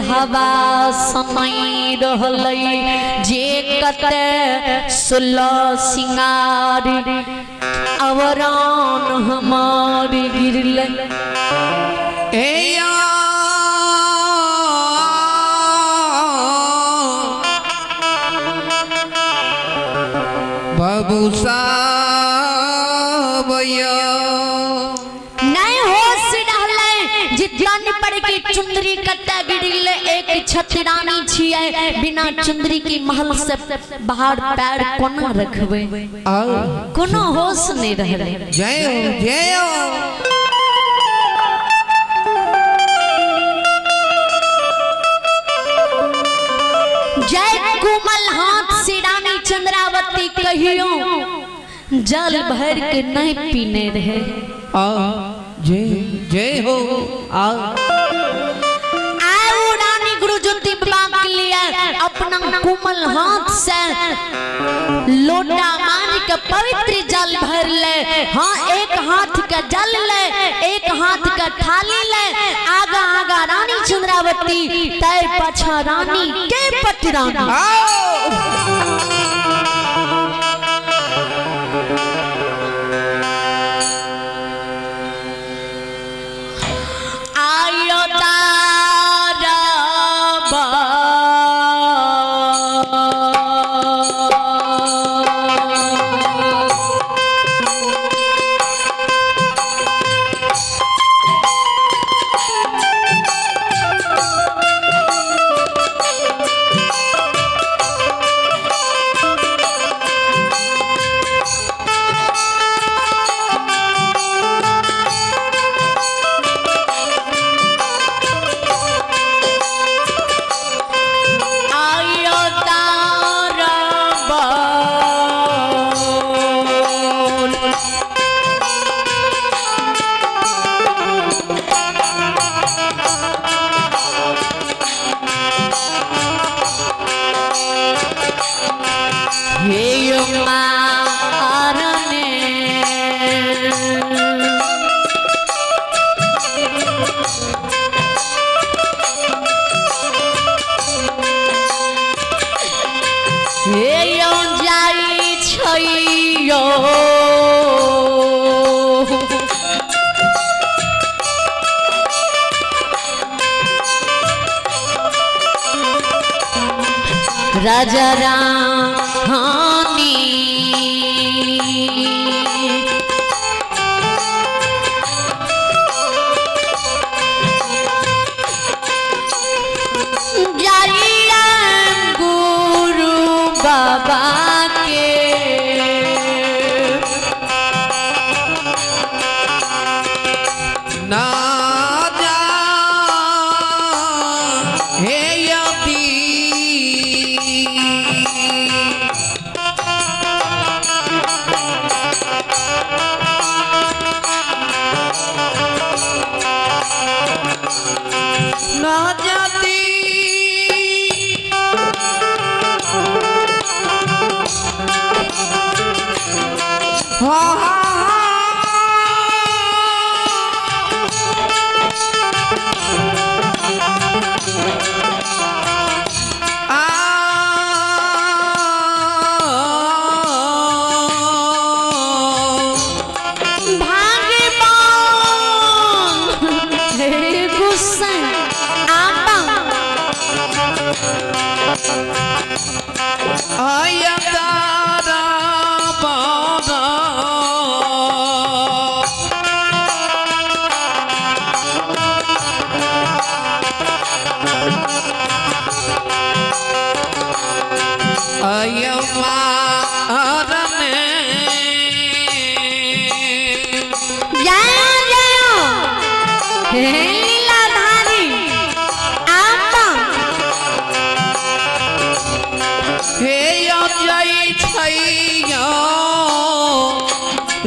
हवा समय रहलै जे कते सुलो सिंगार अवरान हमार गिरलै बाबू साबया नहीं होश रहलै जितन पर के चुंदरी कते गिरले एक छतरानी छियै बिना चुंदरी के महल से बाहर पैर कोना रखबै कोनो होश नहीं रहलै जय हो जय हो जय कोमल हाथ से रानी चंद्रावती कहियो जल भर के नहीं पीने रहे जय जय हो आओ रानी गुरु ज्योति बाबा के लिए अपना कोमल हाथ से लोटा मान के पवित्र जल भर ले हाँ एक हाथ का जल ले एक हाथ का थाली ले आगा आगा रानी चंद्रावती तय पछा रानी के पटरानी राजा रानी जाइया गुरु बाबा के ना जा हे ना जाती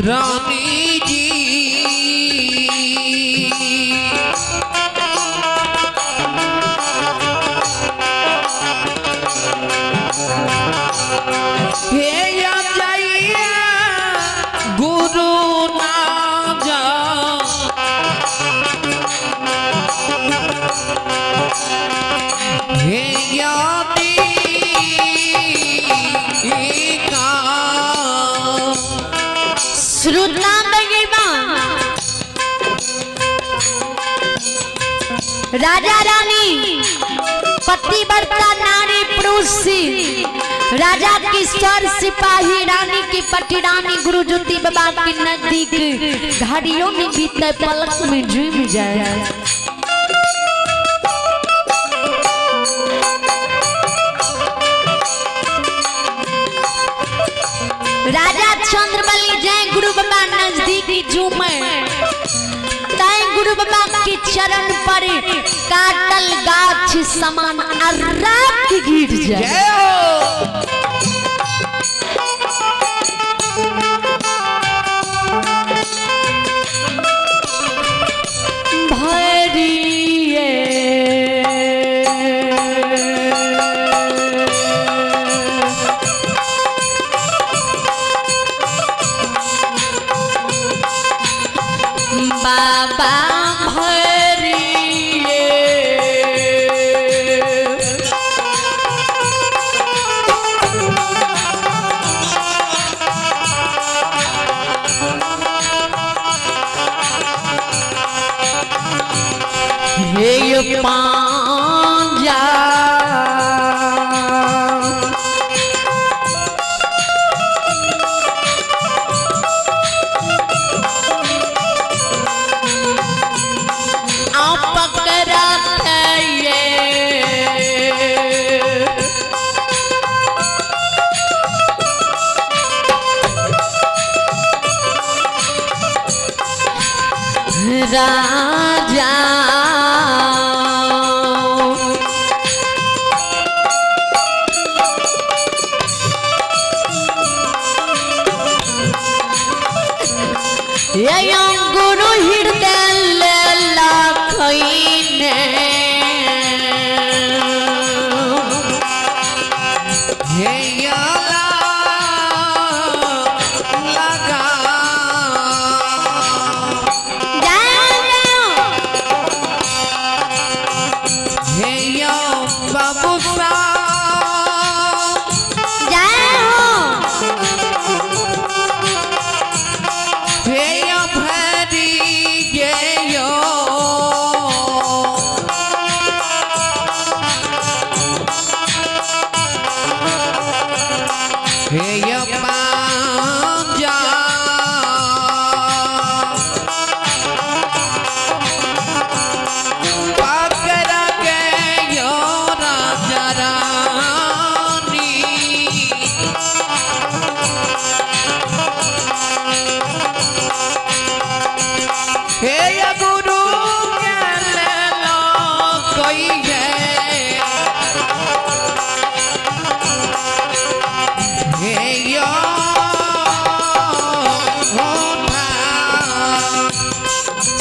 रानी जी हे या जाइए गुरु ना जा श्रोता महिमा राजा रानी पतिव्रता नारी पुरुष राजा की सर सिपाही रानी की पटी रानी गुरु ज्योति बाबा के नजदीक घड़ियों में बीते पलक में झूम जाए। राजा चंद्रबली जय गुरु बाबा नजदीक झूमे तय गुरु बाबा के चरण पर काटल गाछ समान अर्राक गिर जाए। बाबा हे पांजा राजा गुरु हृदय लाखने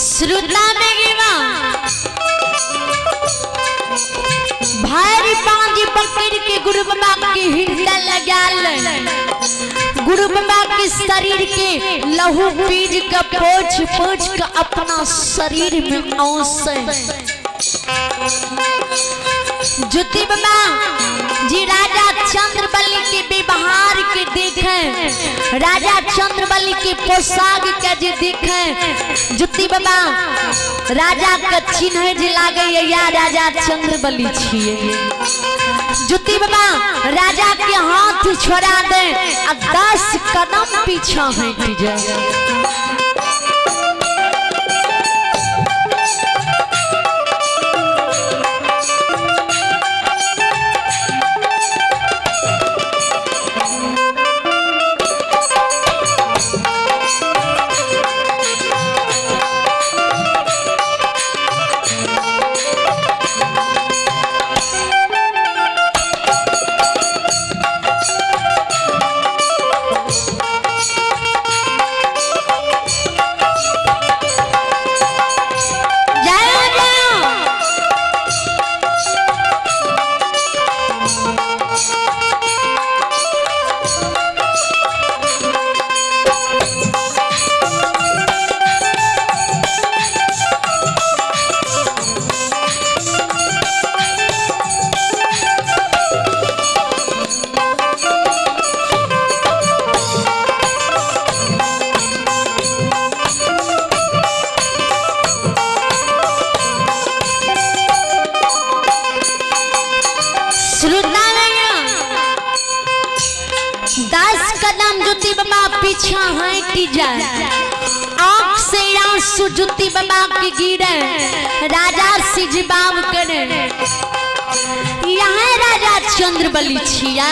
श्रुता भारी पांजी पकड़ के गुरु बाबा के हृदय लगाल गुरु बाबा के शरीर के लहू बीज का पोछ पोछ का अपना शरीर में औंसे ज्योति बाबा जी राजा चंद्रबली के व्यवहार के देखे राजा चंद्रबली के पोशाक के जे देखे ज्योति बाबा राजा का चिन्ह जे लागे या राजा चंद्रबली छिए। ज्योति बाबा राजा के हाथ छोड़ा दे आ 10 कदम पीछा हट जाए। जुती बाबा पीछा हटी जाए, आंख से आंसू जुती बाबा के गिरे, राजा सिजबाव करे। यहाँ राजा चंद्रबली छिया,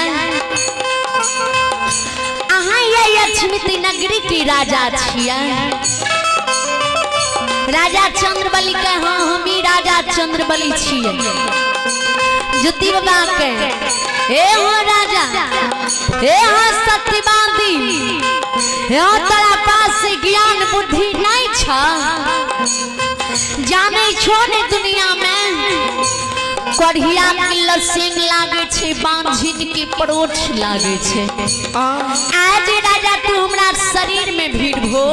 अहाँ ये अछमिती नगरी के राजा छिया। राजा चंद्रबली के हाँ हम ही राजा चंद्रबली छिए। जुती बाबा के हे हो राजा, हे हो सत्यवादी, हे हो तोरा पास ज्ञान बुद्धि नहीं छा, जाने छो ने दुनिया में कढ़िया के लसिंग लागे छे, बांझिन के परोठ लागे छे। आज राजा तू हमरा शरीर में भीड़ भो,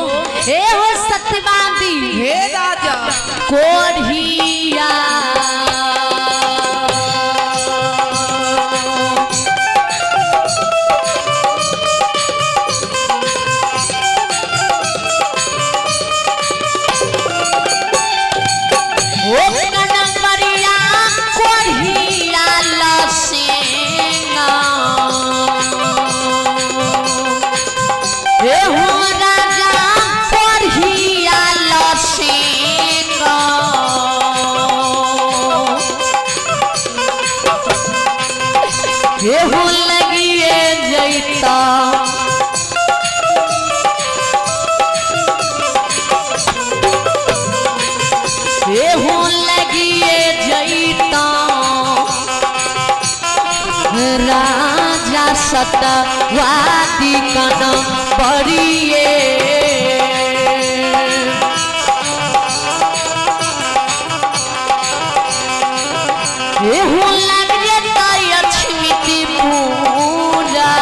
हे हो सत्यवादी, हे राजा कोढ़िया राजा सतवादी कदम बढ़िए। एहू लग जेता अछमिती पूजा,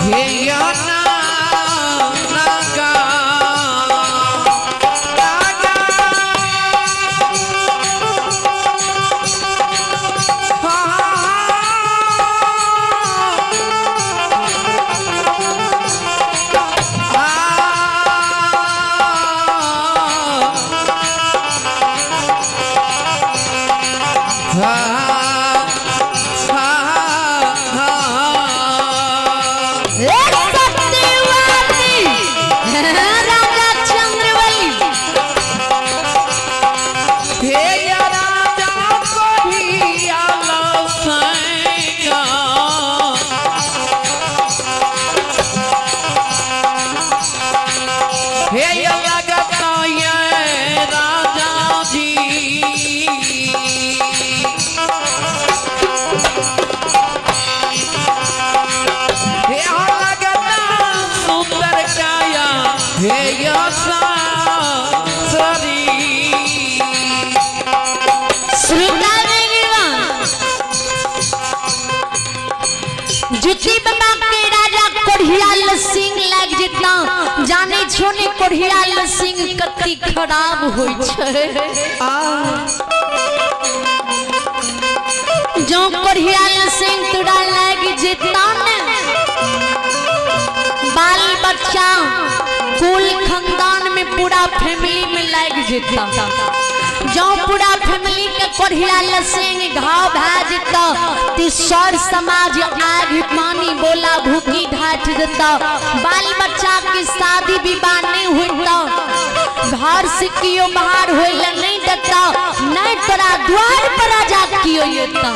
हे याना नागा जुती बाबा के राजा कोढ़ियाल सिंह लग जितना जाने छोने कोढ़ियाल सिंह कति खराब होई छे। जो कोढ़ियाल सिंह तुरा लग जितना ने बाल बच्चा कुल खानदान में पूरा फैमिली में लग जितना, जो पूरा फैमिली के कोढ़ियाल सिंह घाव भेजता तीसर समाज आग पानी बोला भूखी ढाट देता, बाल बच्चा की शादी विवाह नहीं होता, घर से कियो बाहर होइला नहीं देता, नहीं तोरा द्वार पर आजाद कियो येता।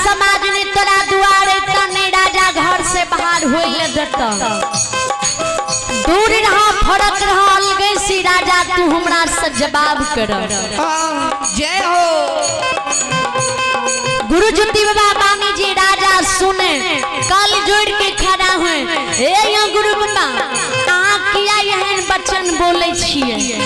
समाज ने तोरा दुआरे तने राजा घर से बाहर होइले देता, दूर रहा फरक रहा अलगे सी राजा तू हमरा से जवाब कर। जय हो गुरु ज्योति बाबा बानी जी राजा सुने कल जोड़ के खड़ा हुए ए या गुरु बाबा कहाँ किया यह बचन बोले छिए।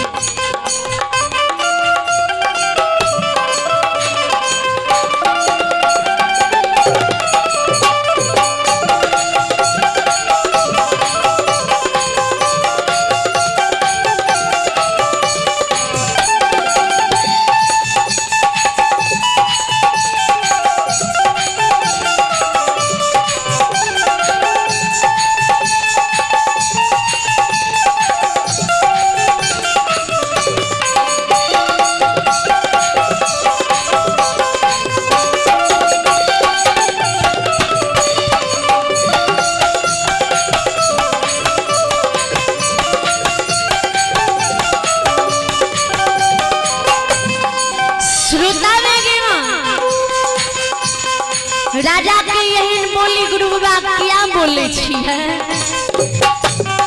राजा के यही बोली गुरु बाबा क्या बोले छिए।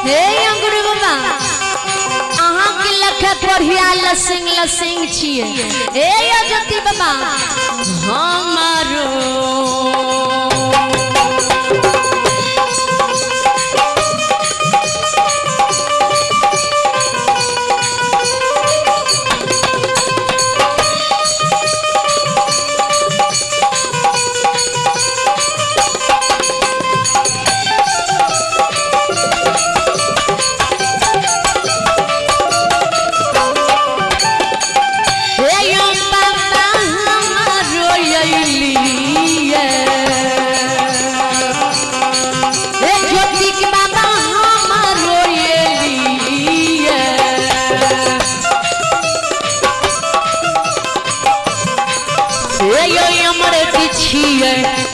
हे गुरु बाबा अहाँ के लख पढ़िया लसिंग छिए। हे ज्योति बाबा हमारो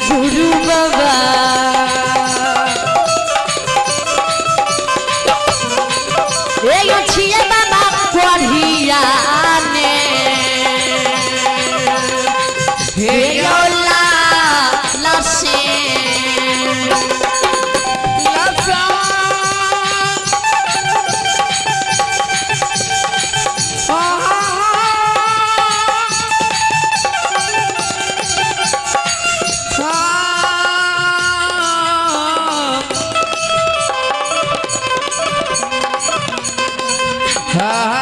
गुरु बाबा ये छिए बाबा पढ़िया ने हे ला लसे हा